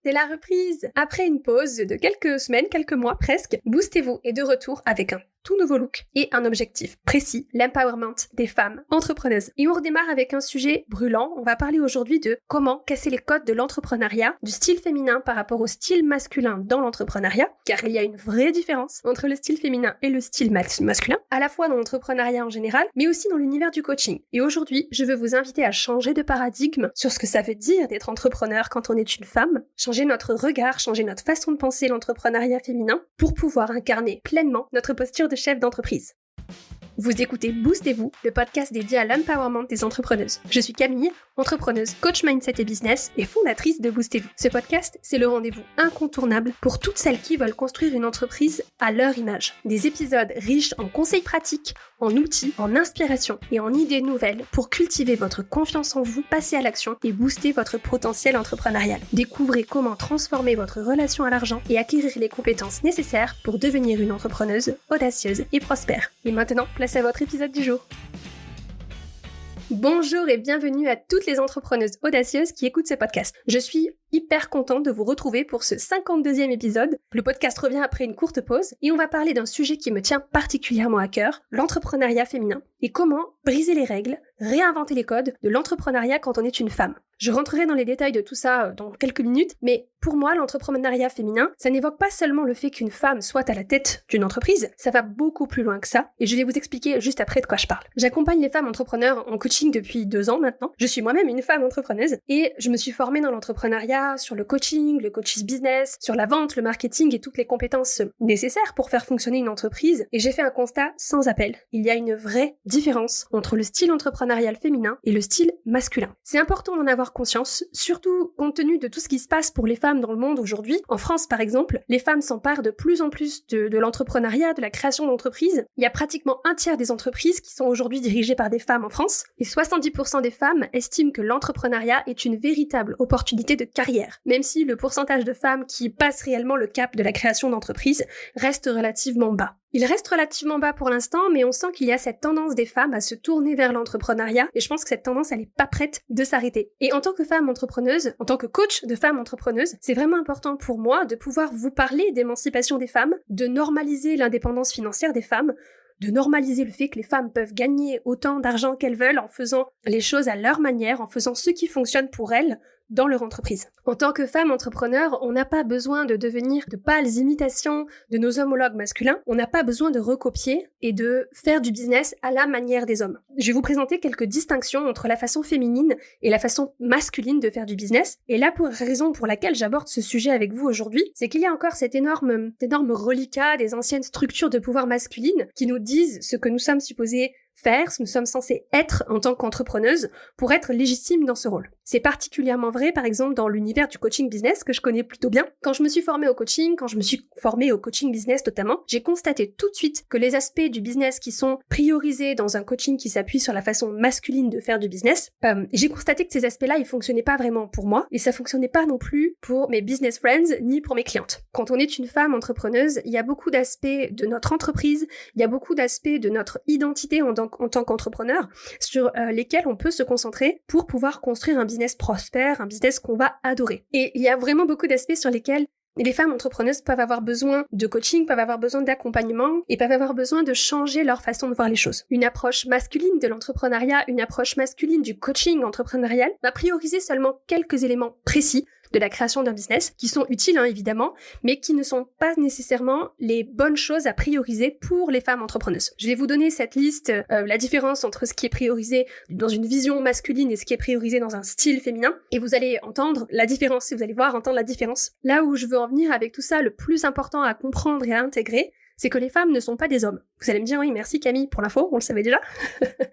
c'est la reprise. Après une pause de quelques semaines, quelques mois presque, Boostez-vous est de retour avec un tout nouveau look et un objectif précis, l'empowerment des femmes entrepreneuses. Et on redémarre avec un sujet brûlant. On va parler aujourd'hui de comment casser les codes de l'entrepreneuriat, du style féminin par rapport au style masculin dans l'entrepreneuriat, car il y a une vraie différence entre le style féminin et le style masculin, à la fois dans l'entrepreneuriat en général, mais aussi dans l'univers du coaching. Et aujourd'hui, je veux vous inviter à changer de paradigme sur ce que ça veut dire d'être entrepreneur quand on est une femme, changer notre regard, changer notre façon de penser l'entrepreneuriat féminin pour pouvoir incarner pleinement notre posture de chef d'entreprise. Vous écoutez Boostez-vous, le podcast dédié à l'empowerment des entrepreneuses. Je suis Camille, entrepreneuse, coach mindset et business et fondatrice de Boostez-vous. Ce podcast, c'est le rendez-vous incontournable pour toutes celles qui veulent construire une entreprise à leur image. Des épisodes riches en conseils pratiques, en outils, en inspiration et en idées nouvelles pour cultiver votre confiance en vous, passer à l'action et booster votre potentiel entrepreneurial. Découvrez comment transformer votre relation à l'argent et acquérir les compétences nécessaires pour devenir une entrepreneuse audacieuse et prospère. Et maintenant, place à votre épisode du jour. Bonjour et bienvenue à toutes les entrepreneuses audacieuses qui écoutent ce podcast. Je suis hyper contente de vous retrouver pour ce 52e épisode. Le podcast revient après une courte pause et on va parler d'un sujet qui me tient particulièrement à cœur, l'entrepreneuriat féminin et comment briser les règles, réinventer les codes de l'entrepreneuriat quand on est une femme. Je rentrerai dans les détails de tout ça dans quelques minutes, mais pour moi, l'entrepreneuriat féminin, ça n'évoque pas seulement le fait qu'une femme soit à la tête d'une entreprise, ça va beaucoup plus loin que ça, et je vais vous expliquer juste après de quoi je parle. J'accompagne les femmes entrepreneurs en coaching depuis 2 ans maintenant. Je suis moi-même une femme entrepreneuse, et je me suis formée dans l'entrepreneuriat, sur le coaching, le coach's business, sur la vente, le marketing et toutes les compétences nécessaires pour faire fonctionner une entreprise, et j'ai fait un constat sans appel. Il y a une vraie différence entre le style entrepreneurial féminin et le style masculin. C'est important d'en avoir conscience, surtout compte tenu de tout ce qui se passe pour les femmes dans le monde aujourd'hui. En France, par exemple, les femmes s'emparent de plus en plus de l'entrepreneuriat, de la création d'entreprises. Il y a pratiquement un tiers des entreprises qui sont aujourd'hui dirigées par des femmes en France, et 70% des femmes estiment que l'entrepreneuriat est une véritable opportunité de carrière, même si le pourcentage de femmes qui passent réellement le cap de la création d'entreprises reste relativement bas. Il reste relativement bas pour l'instant, mais on sent qu'il y a cette tendance des femmes à se tourner vers l'entrepreneuriat, et je pense que cette tendance, elle est pas prête de s'arrêter. Et en tant que femme entrepreneuse, en tant que coach de femmes entrepreneuses, c'est vraiment important pour moi de pouvoir vous parler d'émancipation des femmes, de normaliser l'indépendance financière des femmes, de normaliser le fait que les femmes peuvent gagner autant d'argent qu'elles veulent en faisant les choses à leur manière, en faisant ce qui fonctionne pour elles, dans leur entreprise. En tant que femme entrepreneur, on n'a pas besoin de devenir de pâles imitations de nos homologues masculins, on n'a pas besoin de recopier et de faire du business à la manière des hommes. Je vais vous présenter quelques distinctions entre la façon féminine et la façon masculine de faire du business, et là, pour la raison pour laquelle j'aborde ce sujet avec vous aujourd'hui, c'est qu'il y a encore cet énorme reliquat des anciennes structures de pouvoir masculines qui nous disent ce que nous sommes supposés faire, ce que nous sommes censés être en tant qu'entrepreneuse pour être légitimes dans ce rôle. C'est particulièrement vrai, par exemple, dans l'univers du coaching business que je connais plutôt bien. Quand je me suis formée au coaching, quand je me suis formée au coaching business notamment, j'ai constaté tout de suite que les aspects du business qui sont priorisés dans un coaching qui s'appuie sur la façon masculine de faire du business, j'ai constaté que ces aspects-là, ils fonctionnaient pas vraiment pour moi, et ça fonctionnait pas non plus pour mes business friends, ni pour mes clientes. Quand on est une femme entrepreneuse, il y a beaucoup d'aspects de notre entreprise, il y a beaucoup d'aspects de notre identité en tant qu'entrepreneur, sur lesquels on peut se concentrer pour pouvoir construire un business prospère, un business qu'on va adorer. Et il y a vraiment beaucoup d'aspects sur lesquels les femmes entrepreneuses peuvent avoir besoin de coaching, peuvent avoir besoin d'accompagnement et peuvent avoir besoin de changer leur façon de voir les choses. Une approche masculine de l'entrepreneuriat, une approche masculine du coaching entrepreneurial va prioriser seulement quelques éléments précis de la création d'un business, qui sont utiles évidemment, mais qui ne sont pas nécessairement les bonnes choses à prioriser pour les femmes entrepreneuses. Je vais vous donner cette liste, la différence entre ce qui est priorisé dans une vision masculine et ce qui est priorisé dans un style féminin, et vous allez entendre la différence, vous allez entendre la différence. Là où je veux en venir avec tout ça, le plus important à comprendre et à intégrer, c'est que les femmes ne sont pas des hommes. Vous allez me dire, oui, merci Camille pour l'info, on le savait déjà.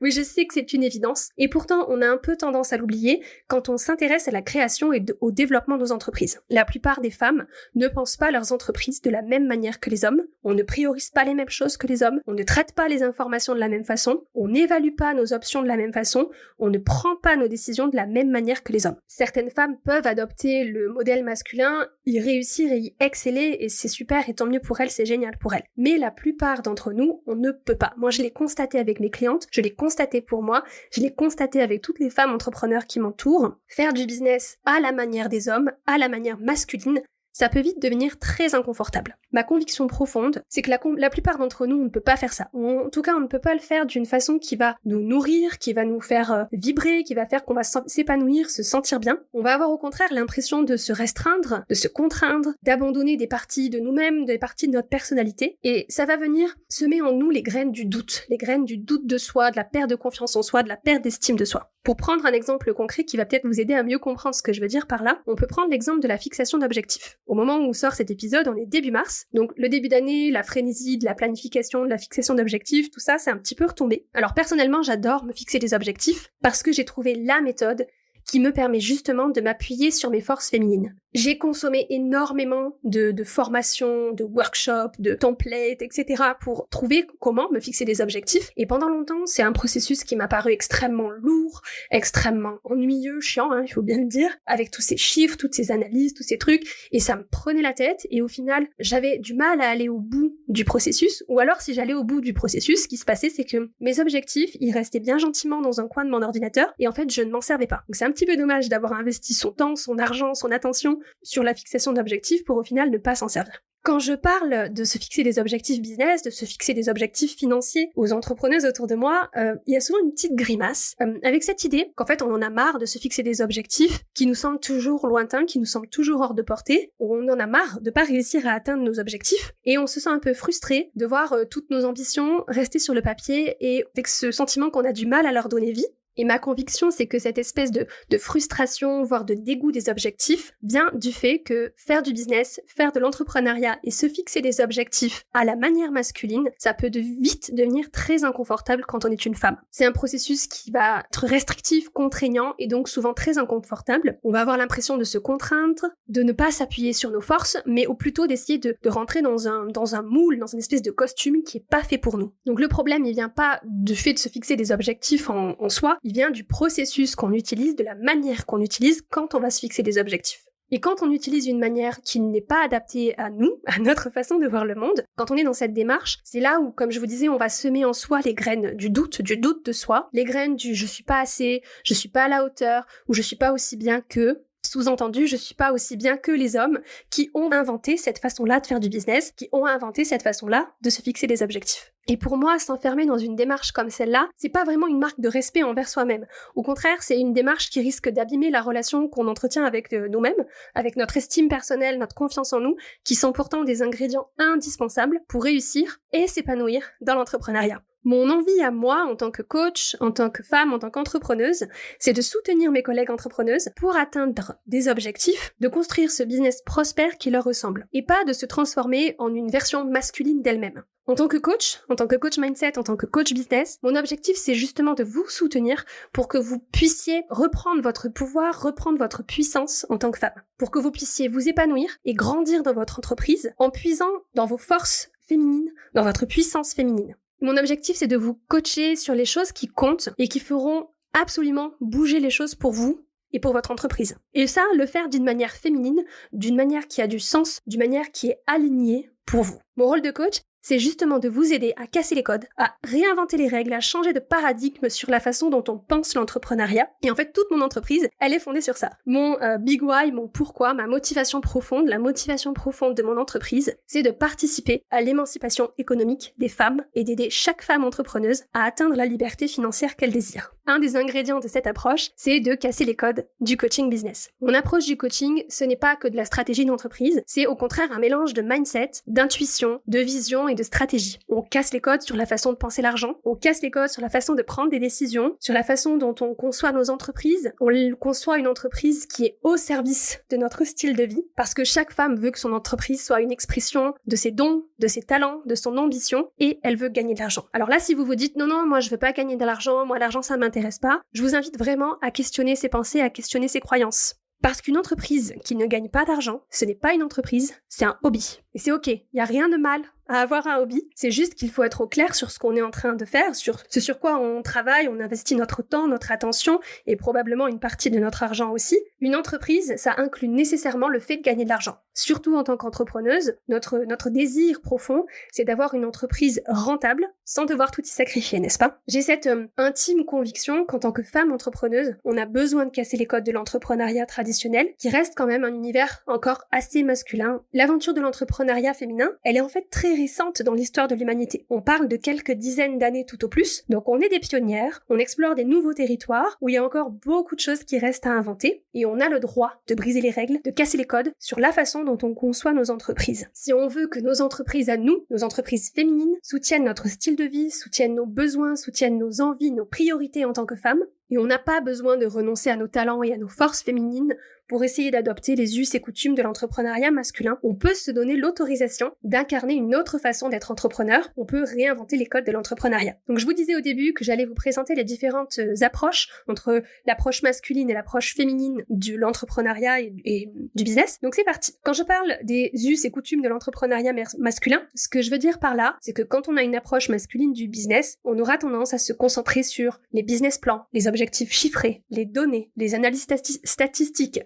Oui, je sais que c'est une évidence, et pourtant on a un peu tendance à l'oublier quand on s'intéresse à la création et au développement de nos entreprises. La plupart des femmes ne pensent pas leurs entreprises de la même manière que les hommes, on ne priorise pas les mêmes choses que les hommes, on ne traite pas les informations de la même façon, on n'évalue pas nos options de la même façon, on ne prend pas nos décisions de la même manière que les hommes. Certaines femmes peuvent adopter le modèle masculin, y réussir et y exceller, et c'est super, et tant mieux pour elles, c'est génial pour elles. mais la plupart d'entre nous, on ne peut pas. Moi, je l'ai constaté avec mes clientes, je l'ai constaté pour moi, je l'ai constaté avec toutes les femmes entrepreneurs qui m'entourent. Faire du business à la manière des hommes, à la manière masculine, ça peut vite devenir très inconfortable. Ma conviction profonde, c'est que la plupart d'entre nous, on ne peut pas faire ça. En tout cas, on ne peut pas le faire d'une façon qui va nous nourrir, qui va nous faire vibrer, qui va faire qu'on va s'épanouir, se sentir bien. On va avoir au contraire l'impression de se restreindre, de se contraindre, d'abandonner des parties de nous-mêmes, des parties de notre personnalité. Et ça va venir semer en nous les graines du doute de soi, de la perte de confiance en soi, de la perte d'estime de soi. Pour prendre un exemple concret qui va peut-être vous aider à mieux comprendre ce que je veux dire par là, on peut prendre l'exemple de la fixation d'objectifs. Au moment où sort cet épisode, on est début mars, donc le début d'année, la frénésie de la planification, de la fixation d'objectifs, tout ça, c'est un petit peu retombé. Alors personnellement, j'adore me fixer des objectifs parce que j'ai trouvé la méthode qui me permet justement de m'appuyer sur mes forces féminines. J'ai consommé énormément de formations, de workshops, de templates, etc. pour trouver comment me fixer des objectifs. Et pendant longtemps, c'est un processus qui m'a paru extrêmement lourd, extrêmement ennuyeux, chiant, il faut bien le dire, avec tous ces chiffres, toutes ces analyses, tous ces trucs. Et ça me prenait la tête. Et au final, j'avais du mal à aller au bout du processus. Ou alors, si j'allais au bout du processus, ce qui se passait, c'est que mes objectifs, ils restaient bien gentiment dans un coin de mon ordinateur. Et en fait, je ne m'en servais pas. Donc c'est un petit peu dommage d'avoir investi son temps, son argent, son attention sur la fixation d'objectifs pour au final ne pas s'en servir. Quand je parle de se fixer des objectifs business, de se fixer des objectifs financiers aux entrepreneuses autour de moi, il y a souvent une petite grimace avec cette idée qu'en fait on en a marre de se fixer des objectifs qui nous semblent toujours lointains, qui nous semblent toujours hors de portée, on en a marre de pas réussir à atteindre nos objectifs et on se sent un peu frustré de voir toutes nos ambitions rester sur le papier et avec ce sentiment qu'on a du mal à leur donner vie. Et ma conviction, c'est que cette espèce de frustration, voire de dégoût des objectifs, vient du fait que faire du business, faire de l'entrepreneuriat et se fixer des objectifs à la manière masculine, ça peut vite devenir très inconfortable quand on est une femme. C'est un processus qui va être restrictif, contraignant et donc souvent très inconfortable. On va avoir l'impression de se contraindre, de ne pas s'appuyer sur nos forces, mais ou plutôt d'essayer de rentrer dans un moule, dans une espèce de costume qui est pas fait pour nous. Donc le problème, il vient pas du fait de se fixer des objectifs en soi, il vient du processus qu'on utilise, de la manière qu'on utilise quand on va se fixer des objectifs. Et quand on utilise une manière qui n'est pas adaptée à nous, à notre façon de voir le monde, quand on est dans cette démarche, c'est là où, comme je vous disais, on va semer en soi les graines du doute de soi, les graines du je suis pas assez, je suis pas à la hauteur, ou je suis pas aussi bien que. Sous-entendu, je suis pas aussi bien que les hommes qui ont inventé cette façon-là de faire du business, qui ont inventé cette façon-là de se fixer des objectifs. Et pour moi, s'enfermer dans une démarche comme celle-là, c'est pas vraiment une marque de respect envers soi-même. Au contraire, c'est une démarche qui risque d'abîmer la relation qu'on entretient avec nous-mêmes, avec notre estime personnelle, notre confiance en nous, qui sont pourtant des ingrédients indispensables pour réussir et s'épanouir dans l'entrepreneuriat. Mon envie à moi, en tant que coach, en tant que femme, en tant qu'entrepreneuse, c'est de soutenir mes collègues entrepreneuses pour atteindre des objectifs, de construire ce business prospère qui leur ressemble, et pas de se transformer en une version masculine d'elle-même. En tant que coach mindset, en tant que coach business, mon objectif c'est justement de vous soutenir pour que vous puissiez reprendre votre pouvoir, reprendre votre puissance en tant que femme. Pour que vous puissiez vous épanouir et grandir dans votre entreprise en puisant dans vos forces féminines, dans votre puissance féminine. Mon objectif, c'est de vous coacher sur les choses qui comptent et qui feront absolument bouger les choses pour vous et pour votre entreprise. Et ça, le faire d'une manière féminine, d'une manière qui a du sens, d'une manière qui est alignée pour vous. Mon rôle de coach, c'est justement de vous aider à casser les codes, à réinventer les règles, à changer de paradigme sur la façon dont on pense l'entrepreneuriat. Et en fait, toute mon entreprise, elle est fondée sur ça. Mon big why, mon pourquoi, ma motivation profonde, la motivation profonde de mon entreprise, c'est de participer à l'émancipation économique des femmes et d'aider chaque femme entrepreneuse à atteindre la liberté financière qu'elle désire. Un des ingrédients de cette approche, c'est de casser les codes du coaching business. Mon approche du coaching, ce n'est pas que de la stratégie d'entreprise, c'est au contraire un mélange de mindset, d'intuition, de vision et de stratégie. On casse les codes sur la façon de penser l'argent, on casse les codes sur la façon de prendre des décisions, sur la façon dont on conçoit nos entreprises. On conçoit une entreprise qui est au service de notre style de vie, parce que chaque femme veut que son entreprise soit une expression de ses dons, de ses talents, de son ambition, et elle veut gagner de l'argent. Alors là, si vous vous dites « Non, moi je veux pas gagner de l'argent, moi l'argent ça m'intéresse pas », je vous invite vraiment à questionner ses pensées, à questionner ses croyances. Parce qu'une entreprise qui ne gagne pas d'argent, ce n'est pas une entreprise, c'est un hobby. Et c'est ok, il n'y a rien de mal à avoir un hobby, c'est juste qu'il faut être au clair sur ce qu'on est en train de faire, sur ce sur quoi on travaille, on investit notre temps, notre attention et probablement une partie de notre argent aussi. Une entreprise, ça inclut nécessairement le fait de gagner de l'argent. Surtout en tant qu'entrepreneuse, notre désir profond, c'est d'avoir une entreprise rentable sans devoir tout y sacrifier, n'est-ce pas? J'ai cette intime conviction qu'en tant que femme entrepreneuse, on a besoin de casser les codes de l'entrepreneuriat traditionnel, qui reste quand même un univers encore assez masculin. L'aventure de l'entrepreneuriat féminin, elle est en fait très récente dans l'histoire de l'humanité. On parle de quelques dizaines d'années tout au plus, donc on est des pionnières, on explore des nouveaux territoires où il y a encore beaucoup de choses qui restent à inventer, et on a le droit de briser les règles, de casser les codes sur la façon dont on conçoit nos entreprises. Si on veut que nos entreprises à nous, nos entreprises féminines, soutiennent notre style de vie, soutiennent nos besoins, soutiennent nos envies, nos priorités en tant que femmes, et on n'a pas besoin de renoncer à nos talents et à nos forces féminines pour essayer d'adopter les us et coutumes de l'entrepreneuriat masculin. On peut se donner l'autorisation d'incarner une autre façon d'être entrepreneur. On peut réinventer les codes de l'entrepreneuriat. Donc je vous disais au début que j'allais vous présenter les différentes approches entre l'approche masculine et l'approche féminine de l'entrepreneuriat et du business. Donc c'est parti. Quand je parle des us et coutumes de l'entrepreneuriat masculin, ce que je veux dire par là, c'est que quand on a une approche masculine du business, on aura tendance à se concentrer sur les business plans, les objectifs chiffrés, les données, les analyses statistiques,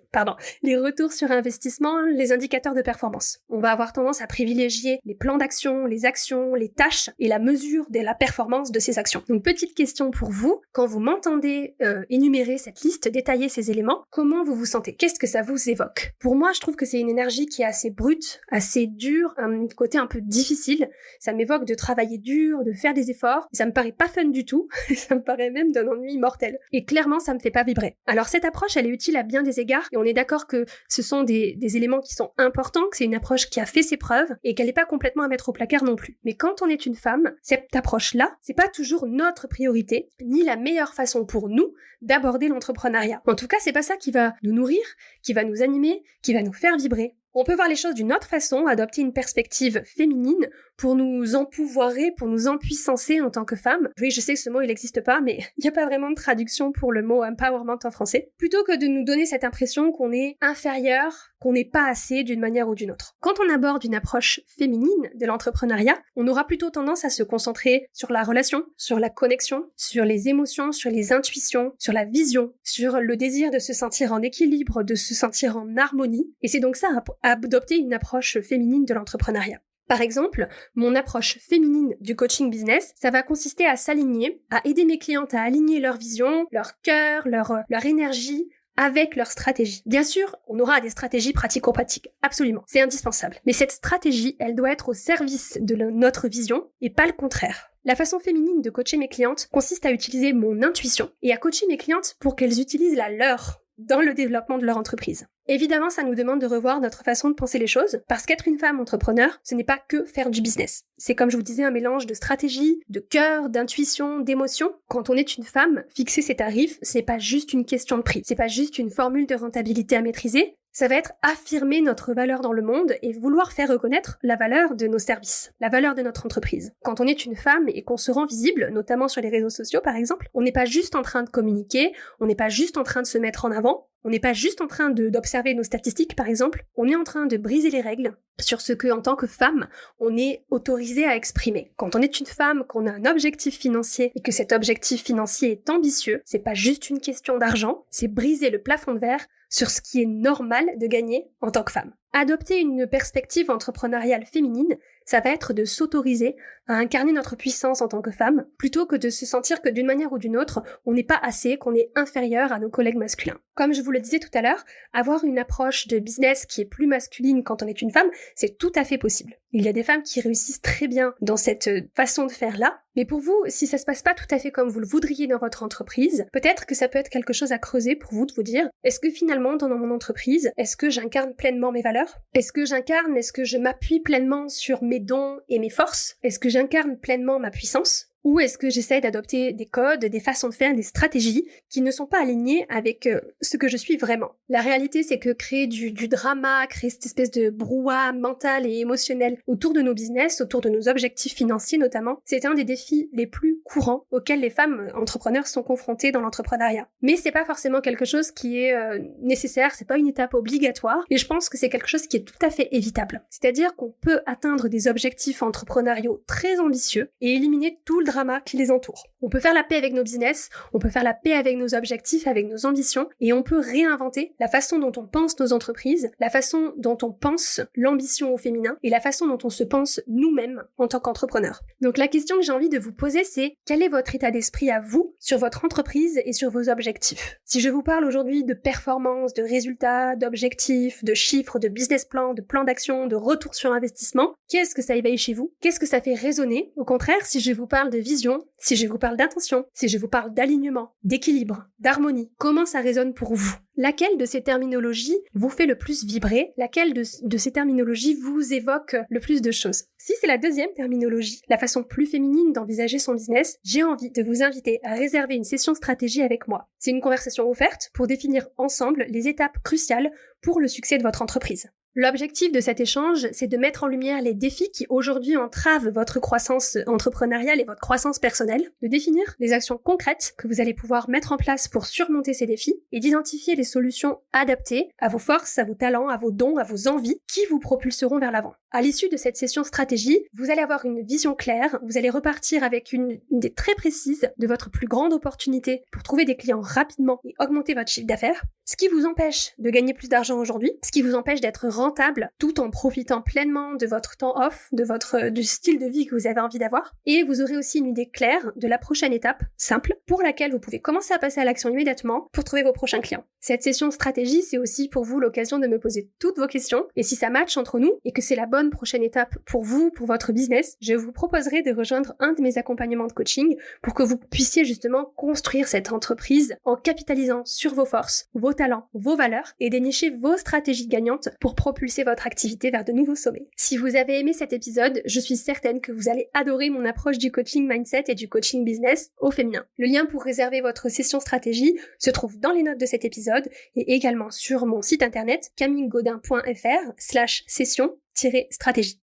les retours sur investissement, les indicateurs de performance. On va avoir tendance à privilégier les plans d'action, les actions, les tâches et la mesure de la performance de ces actions. Donc petite question pour vous, quand vous m'entendez énumérer cette liste, détailler ces éléments, comment vous vous sentez? Qu'est-ce que ça vous évoque? Pour moi, je trouve que c'est une énergie qui est assez brute, assez dure, un côté un peu difficile. Ça m'évoque de travailler dur, de faire des efforts, et ça me paraît pas fun du tout, ça me paraît même d'un ennui mortel. Et clairement, ça me fait pas vibrer. Alors cette approche, elle est utile à bien des égards, et on est d'accord que ce sont des éléments qui sont importants, que c'est une approche qui a fait ses preuves, et qu'elle n'est pas complètement à mettre au placard non plus. Mais quand on est une femme, cette approche-là, c'est pas toujours notre priorité, ni la meilleure façon pour nous d'aborder l'entrepreneuriat. En tout cas, c'est pas ça qui va nous nourrir, qui va nous animer, qui va nous faire vibrer. On peut voir les choses d'une autre façon, adopter une perspective féminine pour nous empouvoirer, pour nous empuissancer en tant que femme. Oui, je sais que ce mot il n'existe pas, mais il n'y a pas vraiment de traduction pour le mot empowerment en français. Plutôt que de nous donner cette impression qu'on est inférieur, qu'on n'est pas assez d'une manière ou d'une autre. Quand on aborde une approche féminine de l'entrepreneuriat, on aura plutôt tendance à se concentrer sur la relation, sur la connexion, sur les émotions, sur les intuitions, sur la vision, sur le désir de se sentir en équilibre, de se sentir en harmonie. Et c'est donc ça, adopter une approche féminine de l'entrepreneuriat. Par exemple, mon approche féminine du coaching business, ça va consister à s'aligner, à aider mes clientes à aligner leur vision, leur cœur, leur énergie, avec leur stratégie. Bien sûr, on aura des stratégies pratico-pratiques, absolument, c'est indispensable. Mais cette stratégie, elle doit être au service de notre vision et pas le contraire. La façon féminine de coacher mes clientes consiste à utiliser mon intuition et à coacher mes clientes pour qu'elles utilisent la leur dans le développement de leur entreprise. Évidemment, ça nous demande de revoir notre façon de penser les choses, parce qu'être une femme entrepreneur, ce n'est pas que faire du business. C'est comme je vous disais, un mélange de stratégie, de cœur, d'intuition, d'émotion. Quand on est une femme, fixer ses tarifs, c'est pas juste une question de prix, c'est pas juste une formule de rentabilité à maîtriser, ça va être affirmer notre valeur dans le monde et vouloir faire reconnaître la valeur de nos services, la valeur de notre entreprise. Quand on est une femme et qu'on se rend visible, notamment sur les réseaux sociaux par exemple, on n'est pas juste en train de communiquer, on n'est pas juste en train de se mettre en avant, on n'est pas juste en train d'observer nos statistiques par exemple, on est en train de briser les règles sur ce que, en tant que femme, on est autorisé à exprimer. Quand on est une femme, qu'on a un objectif financier et que cet objectif financier est ambitieux, c'est pas juste une question d'argent, c'est briser le plafond de verre sur ce qui est normal de gagner en tant que femme. Adopter une perspective entrepreneuriale féminine, ça va être de s'autoriser à incarner notre puissance en tant que femme, plutôt que de se sentir que d'une manière ou d'une autre, on n'est pas assez, qu'on est inférieur à nos collègues masculins. Comme je vous le disais tout à l'heure, avoir une approche de business qui est plus masculine quand on est une femme, c'est tout à fait possible. Il y a des femmes qui réussissent très bien dans cette façon de faire-là, mais pour vous, si ça se passe pas tout à fait comme vous le voudriez dans votre entreprise, peut-être que ça peut être quelque chose à creuser pour vous de vous dire, est-ce que finalement dans mon entreprise, est-ce que j'incarne pleinement mes valeurs? Est-ce que je m'appuie pleinement sur mes dons et mes forces? Est-ce que j'incarne pleinement ma puissance? Ou est-ce que j'essaie d'adopter des codes, des façons de faire, des stratégies qui ne sont pas alignées avec ce que je suis vraiment? La réalité, c'est que créer du drama, créer cette espèce de brouhaha mental et émotionnel autour de nos business, autour de nos objectifs financiers notamment, c'est un des défis les plus courants auxquels les femmes entrepreneurs sont confrontées dans l'entrepreneuriat. Mais c'est pas forcément quelque chose qui est nécessaire, c'est pas une étape obligatoire, et je pense que c'est quelque chose qui est tout à fait évitable. C'est-à-dire qu'on peut atteindre des objectifs entrepreneuriaux très ambitieux et éliminer tout le drama qui les entoure. On peut faire la paix avec nos business, on peut faire la paix avec nos objectifs, avec nos ambitions, et on peut réinventer la façon dont on pense nos entreprises, la façon dont on pense l'ambition au féminin, et la façon dont on se pense nous-mêmes en tant qu'entrepreneurs. Donc la question que j'ai envie de vous poser, c'est quel est votre état d'esprit à vous sur votre entreprise et sur vos objectifs? Si je vous parle aujourd'hui de performance, de résultats, d'objectifs, de chiffres, de business plan, de plan d'action, de retour sur investissement, qu'est-ce que ça éveille chez vous? Qu'est-ce que ça fait résonner? Au contraire, si je vous parle de vision, si je vous parle d'intention, si je vous parle d'alignement, d'équilibre, d'harmonie, comment ça résonne pour vous? Laquelle de ces terminologies vous fait le plus vibrer? Laquelle de ces terminologies vous évoque le plus de choses? Si c'est la deuxième terminologie, la façon plus féminine d'envisager son business, j'ai envie de vous inviter à réserver une session stratégie avec moi. C'est une conversation offerte pour définir ensemble les étapes cruciales pour le succès de votre entreprise. L'objectif de cet échange, c'est de mettre en lumière les défis qui aujourd'hui entravent votre croissance entrepreneuriale et votre croissance personnelle, de définir les actions concrètes que vous allez pouvoir mettre en place pour surmonter ces défis et d'identifier les solutions adaptées à vos forces, à vos talents, à vos dons, à vos envies qui vous propulseront vers l'avant. À l'issue de cette session stratégie, vous allez avoir une vision claire, vous allez repartir avec une idée très précise de votre plus grande opportunité pour trouver des clients rapidement et augmenter votre chiffre d'affaires, ce qui vous empêche de gagner plus d'argent aujourd'hui, ce qui vous empêche d'être rentable tout en profitant pleinement de votre temps off, du style de vie que vous avez envie d'avoir. Et vous aurez aussi une idée claire de la prochaine étape, simple, pour laquelle vous pouvez commencer à passer à l'action immédiatement pour trouver vos prochains clients. Cette session stratégie, c'est aussi pour vous l'occasion de me poser toutes vos questions. Et si ça matche entre nous et que c'est la bonne prochaine étape pour vous, pour votre business, je vous proposerai de rejoindre un de mes accompagnements de coaching pour que vous puissiez justement construire cette entreprise en capitalisant sur vos forces, vos talents, vos valeurs et dénicher vos stratégies gagnantes pour propulser votre activité vers de nouveaux sommets. Si vous avez aimé cet épisode, je suis certaine que vous allez adorer mon approche du coaching mindset et du coaching business au féminin. Le lien pour réserver votre session stratégie se trouve dans les notes de cet épisode et également sur mon site internet camillegaudin.fr/session-stratégie.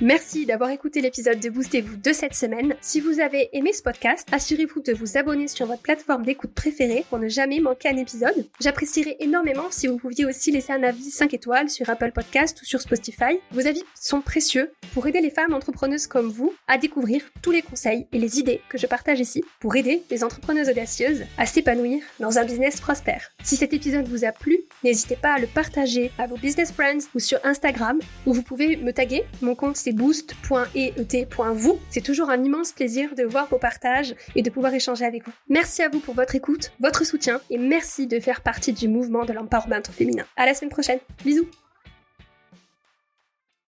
Merci d'avoir écouté l'épisode de Boostez-vous de cette semaine. Si vous avez aimé ce podcast, assurez-vous de vous abonner sur votre plateforme d'écoute préférée pour ne jamais manquer un épisode. J'apprécierais énormément si vous pouviez aussi laisser un avis 5 étoiles sur Apple Podcast ou sur Spotify. Vos avis sont précieux pour aider les femmes entrepreneuses comme vous à découvrir tous les conseils et les idées que je partage ici pour aider les entrepreneuses audacieuses à s'épanouir dans un business prospère. Si cet épisode vous a plu, n'hésitez pas à le partager à vos business friends ou sur Instagram où vous pouvez me taguer. Mon compte c'est boost.et.vous. C'est toujours un immense plaisir de voir vos partages et de pouvoir échanger avec vous. Merci à vous pour votre écoute, votre soutien et merci de faire partie du mouvement de l'empowerment féminin. À la semaine prochaine. Bisous.